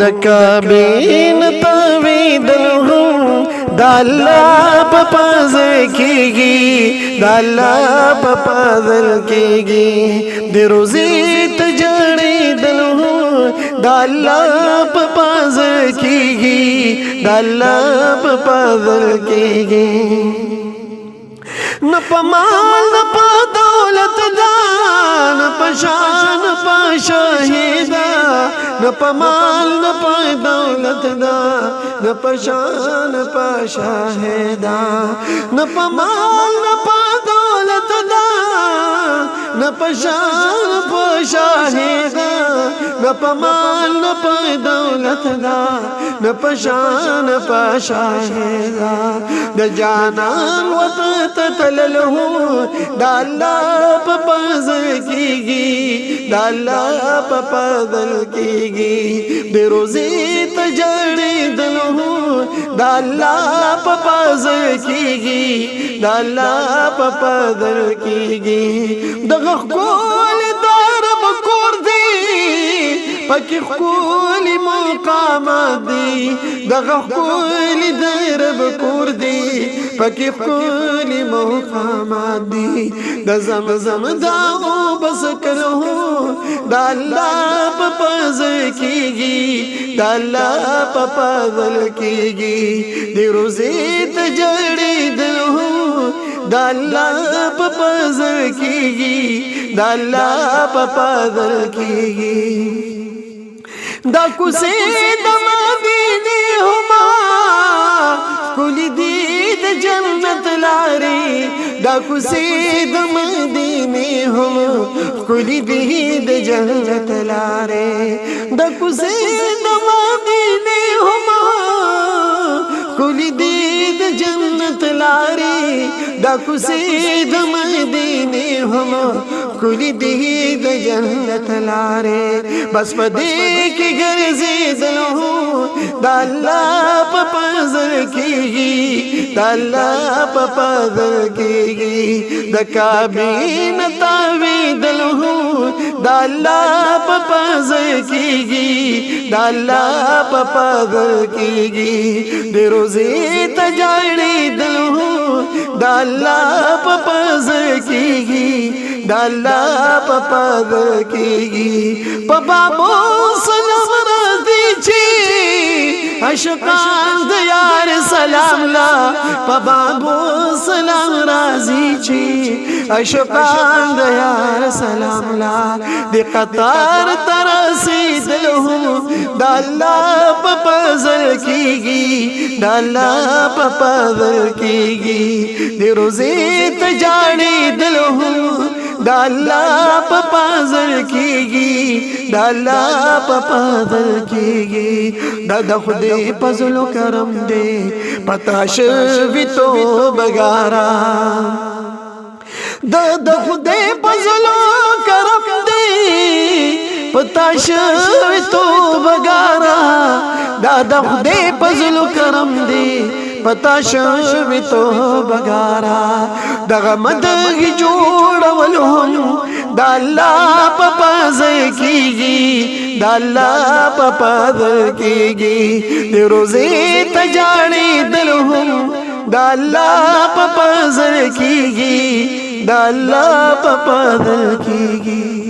دکابین تاویدلهم دا اللہ پا پازل کیگی دا اللہ پا پازل کیگی دی روزی تجاری دلهم دا اللہ پا پازل کیگی دا اللہ پا پازل کیگی نپا مال نپا دولت دا نپا شان نپا شاہدہ نپا مال نپا دولت دا نپا شان نپا شاہدہ نپا مال نپا دولت دا نپا شان نپا شاہدہ نپا مال نپا دولت دا نپا شان نپا شاہدہ دا جانان وطت تللہو دا اللہ پا پازل کیگی دا اللہ پا پازل کیگی دی روزی تجاری دلہو دا اللہ پا پازل کیگی دا اللہ پا پازل کیگی دا غخکول دارب کور دی پاکی خکولی مقامات دی دا غخکولی دارب کور دی پاکی خکولی مقامات دی دا زمزم داو بس کرو دا اللہ پا پازل کیگی دا اللہ پا پازل کیگی دی روزی تجاری دلہو دا اللہ پا پازل کیگی دا اللہ پا پازل کیگی دا کسی دمادینی ہما کلی دید جنت لاری دا کسی دمادینی ہما کلی دید جنت لاری دا کسی دمادینی ہما کلی دید جنت لاری دا کسی دمادینی ہما کلی دید جنت لاری بس پدے کی گرزی دلہو دا اللہ پا پازل کیگی دا اللہ پا پازل کیگی دا کابین تاوی دلہو دا اللہ پا پازل کیگی دا اللہ پا پازل کیگی دی روزی تجاری دلہو دا اللہ پا پازل کیگی دا اللہ پا پازل کیگی پا بابو سلام رازی چی عشقان دیار سلام لا پا بابو سلام رازی چی عشقان دیار سلام لا دی قطار ترسی دلہم دا اللہ پا پازل کیگی دا اللہ پا پازل کیگی دی روزی تجاری دلہم دا اللہ پا پازل کیگی دا اللہ پا پازل کیگی دا دا خودی پزل و کرم دے پتا شوی تو بگارا دا دا خودی پزل و کرم دے پتا شوی تو بگارا دا دا خودی پزل و کرم دے پتا شوی تو بگارا دا غمدگی جوڑا ولہم دا اللہ پا پازل کیگی دا اللہ پا پازل کیگی دی روزی تجاری دلہم دا اللہ پا پازل کیگی دا اللہ پا پازل کیگی